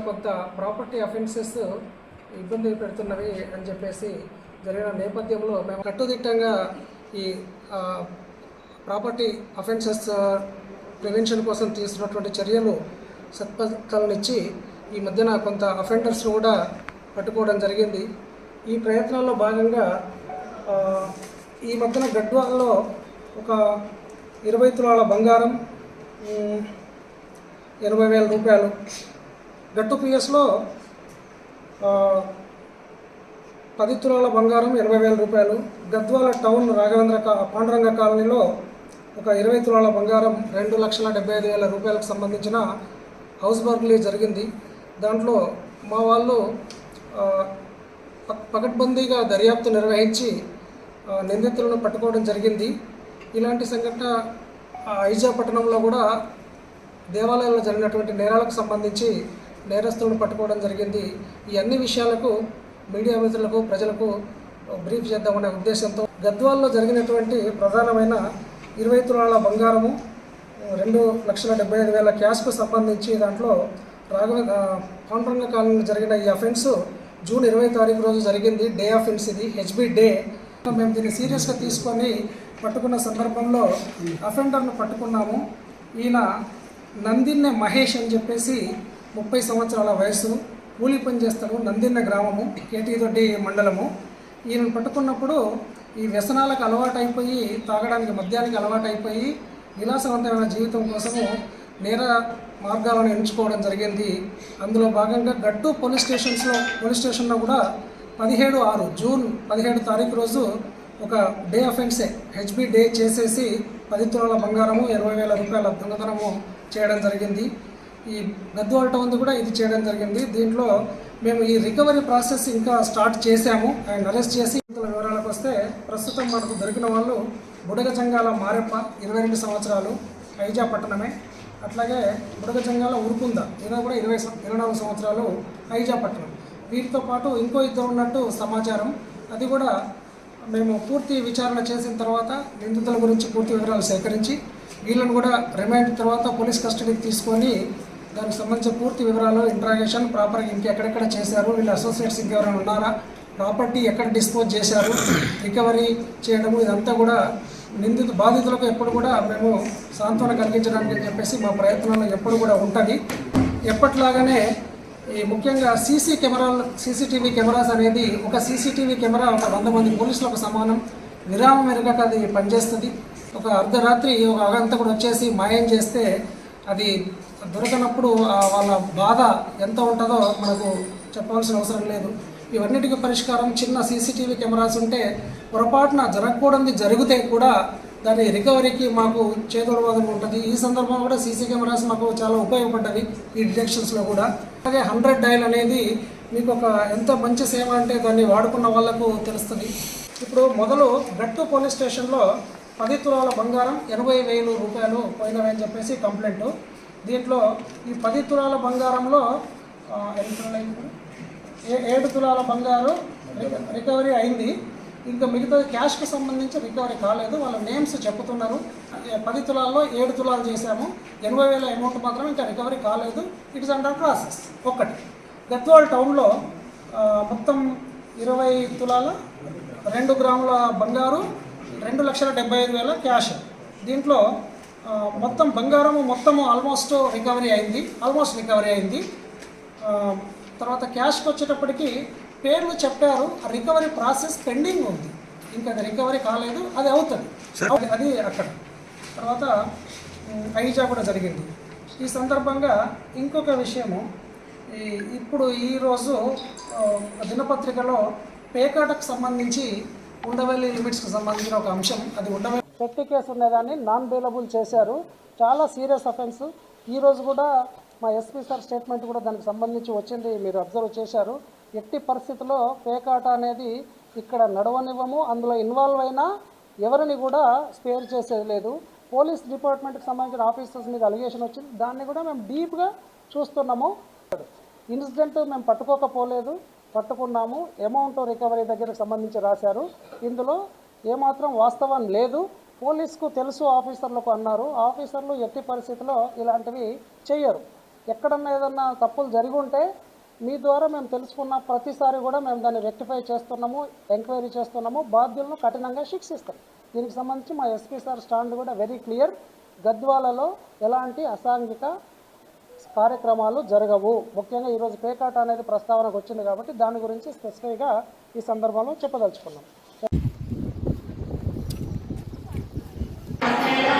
కొంత property offences ఇబ్బంది పెడుతున్నవి అని చెప్పేసి జరిగిన నేపథ్యంలో మేము కట్టుదిట్టంగా ఈ ప్రాపర్టీ అఫెన్సెస్ ప్రివెన్షన్ కోసం తీసుకున్నటువంటి చర్యలు సత్ఫలితాలనిచ్చి ఈ మధ్యన కొంత అఫెండర్స్ కూడా పట్టుకోవడం జరిగింది. ఈ ప్రయత్నాల్లో భాగంగా ఈ మధ్యన గడ్వాల్లో ఒక 20 తులాల బంగారం 80,000 రూపాయలు, గట్టు పిఎస్లో 10 తులాల బంగారం 80,000 రూపాయలు, గద్వాల టౌన్ రాఘవేంద్ర పాండురంగ కాలనీలో ఒక 20 తులాల బంగారం 2,75,000 రూపాయలకు సంబంధించిన హౌస్ బర్గ్లీ జరిగింది. దాంట్లో మా వాళ్ళు పకడ్బందీగా దర్యాప్తు నిర్వహించి నిందితులను పట్టుకోవడం జరిగింది. ఇలాంటి సంఘటన ఐజా పట్టణంలో కూడా దేవాలయాల్లో జరిగినటువంటి నేరాలకు సంబంధించి నేరస్తులను పట్టుకోవడం జరిగింది. ఈ అన్ని విషయాలకు మీడియా మిత్రులకు ప్రజలకు బ్రీఫ్ చేద్దామనే ఉద్దేశంతో గద్వాల్లో జరిగినటువంటి ప్రధానమైన 20 తులాల బంగారము 2,75,000 క్యాష్కు సంబంధించి దాంట్లో పాండురంగ కాలనీలో జరిగిన ఈ అఫెన్స్ జూన్ 20 తారీఖు రోజు జరిగింది. డే అఫెన్స్, ఇది హెచ్బి డే. మేము దీన్ని సీరియస్గా తీసుకొని పట్టుకున్న సందర్భంలో అఫెండర్ను పట్టుకున్నాము. ఈయన నందిన్నె మహేష్ అని చెప్పేసి 30 సంవత్సరాల వయసు, కూలి పని చేస్తాడు, నందిన్నె గ్రామము, కేటీదొడ్డి మండలము. ఈయనను పట్టుకున్నప్పుడు ఈ వ్యసనాలకు అలవాటైపోయి, తాగడానికి మద్యానికి అలవాటైపోయి విలాసవంతమైన జీవితం కోసము నేర మార్గాలను ఎంచుకోవడం జరిగింది. అందులో భాగంగా గట్టు పోలీస్ స్టేషన్లో కూడా 17/6 జూన్ 17 తారీఖు రోజు ఒక డే అఫెన్సే హెచ్బి డే చేసేసి 10 తులాల బంగారము 20,000 రూపాయల దొంగతనము చేయడం జరిగింది. ఈ గద్వాల టౌన్ కూడా ఇది చేయడం జరిగింది. దీంట్లో మేము ఈ రికవరీ ప్రాసెస్ ఇంకా స్టార్ట్ చేశాము. ఆయన అరెస్ట్ చేసి వివరాలకు వస్తే ప్రస్తుతం మనకు దొరికిన వాళ్ళు బుడగజంగాల మారెప్ప 22 సంవత్సరాలు, ఐజా పట్టణమే. అట్లాగే బుడగజంగాల ఉరుకుంద, ఈయన కూడా 24 సంవత్సరాలు, ఐజా పట్టణం. వీటితో పాటు ఇంకో ఇద్దరు ఉన్నట్టు సమాచారం. అది కూడా మేము పూర్తి విచారణ చేసిన తర్వాత నిందితుల గురించి పూర్తి వివరాలు సేకరించి వీళ్ళను కూడా రిమాండ్ తర్వాత పోలీస్ కస్టడీకి తీసుకొని దానికి సంబంధించిన పూర్తి వివరాలు, ఇంట్రాగేషన్, ప్రాపర్గా ఇంకెక్కడెక్కడ చేశారు, వీళ్ళ అసోసియేట్స్ ఇంకెవరైనా ఉన్నారా, ప్రాపర్టీ ఎక్కడ డిస్పోజ్ చేశారు, రికవరీ చేయడము, ఇదంతా కూడా బాధితులకు ఎప్పుడు కూడా మేము సాంత్వన కలిగించడానికి అని చెప్పేసి మా ప్రయత్నంలో ఎప్పుడు కూడా ఉంటుంది. ఎప్పట్లాగానే ఈ ముఖ్యంగా సీసీటీవీ కెమెరాస్ అనేది, ఒక సీసీటీవీ కెమెరా ఒక 100 మంది పోలీసులకు సమానం. విరామం ఎరగక అది పనిచేస్తుంది. ఒక అర్ధరాత్రి ఒక అగంతకుడు వచ్చేసి మాయం చేస్తే అది దొరకనప్పుడు వాళ్ళ బాధ ఎంత ఉంటుందో మనకు చెప్పాల్సిన అవసరం లేదు. ఇవన్నిటికీ పరిష్కారం చిన్న సీసీటీవీ కెమెరాస్ ఉంటే పొరపాటున జరగకూడదు జరిగితే కూడా దాని రికవరీకి మాకు చేదోడవాదం ఉంటుంది. ఈ సందర్భంలో కూడా సీసీ కెమెరాస్ మాకు చాలా ఉపయోగపడ్డవి ఈ డిటెక్షన్స్లో కూడా. అలాగే 100 డయల్ అనేది మీకు ఒక ఎంత మంచి సేవ అంటే దాన్ని వాడుకున్న వాళ్లకు తెలుస్తుంది. ఇప్పుడు మొదలు గట్టు పోలీస్ స్టేషన్లో 10 తులాల బంగారం 80,000 రూపాయలు పోయినవని చెప్పేసి కంప్లైంట్. దీంట్లో ఈ 10 తులాల బంగారంలో 7 తులాల బంగారు రికవరీ అయింది. ఇంకా మిగతా క్యాష్కి సంబంధించి రికవరీ కాలేదు. వాళ్ళ నేమ్స్ చెప్పుతున్నారు. 10 తులాల్లో 7 తులాలు చేశాము, 80,000 అమౌంట్ మాత్రం ఇంకా రికవరీ కాలేదు. It is under process. ఒకటి గద్వాల్ టౌన్లో మొత్తం 20 తులాల 2 గ్రాముల బంగారు 2,75,000 క్యాష్. దీంట్లో మొత్తం బంగారము ఆల్మోస్ట్ రికవరీ అయింది. తర్వాత క్యాష్కి వచ్చేటప్పటికి పేర్లు చెప్పారు, రికవరీ ప్రాసెస్ పెండింగ్ ఉంది, ఇంకా అది రికవరీ కాలేదు, అది అవుతుంది, అది అక్కడ. తర్వాత ఐజా కూడా జరిగింది. ఈ సందర్భంగా ఇంకొక విషయము, ఇప్పుడు ఈరోజు దినపత్రికలో పేకాటకు సంబంధించి ఉండవల్లి లిమిట్స్కి సంబంధించిన ఒక అంశం, అది ఉండవల్లి పెట్టి కేసు ఉన్నదాన్ని నాన్ బెయిలబుల్ చేశారు. చాలా సీరియస్ అఫెన్స్. ఈరోజు కూడా మా ఎస్పీ సార్ స్టేట్మెంట్ కూడా దానికి సంబంధించి వచ్చింది, మీరు అబ్జర్వ్ చేశారు. ఎట్టి పరిస్థితుల్లో పేకాట అనేది ఇక్కడ నడవనివ్వము, అందులో ఇన్వాల్వ్ అయినా ఎవరిని కూడా స్పేర్ చేసేది లేదు. పోలీస్ డిపార్ట్మెంట్కి సంబంధించిన ఆఫీసర్స్ మీద అలిగేషన్ వచ్చింది, దాన్ని కూడా మేము డీప్గా చూస్తున్నాము. ఇన్సిడెంట్ మేము పట్టుకున్నాము, అమౌంట్ రికవరీ దగ్గరకు సంబంధించి రాశారు. ఇందులో ఏమాత్రం వాస్తవం లేదు. పోలీసుకు తెలుసు, ఆఫీసర్లకు అన్నారు. ఆఫీసర్లు ఎట్టి పరిస్థితుల్లో ఇలాంటివి చెయ్యరు. ఎక్కడన్నా ఏదన్నా తప్పులు జరిగి ఉంటే మీ ద్వారా మేము తెలుసుకున్న ప్రతిసారి కూడా మేము దాన్ని రెక్టిఫై చేస్తున్నాము, ఎంక్వైరీ చేస్తున్నాము, బాధ్యులను కఠినంగా శిక్షిస్తాం. దీనికి సంబంధించి మా ఎస్పీ సార్ స్టాండ్ కూడా వెరీ క్లియర్. గద్వాలలో ఎలాంటి అసాంఘిక కార్యక్రమాలు జరగవు. ముఖ్యంగా ఈరోజు పేకాట అనేది ప్రస్తావనకు వచ్చింది కాబట్టి దాని గురించి స్పెసిఫైగా ఈ సందర్భంలో చెప్పదలుచుకున్నాం.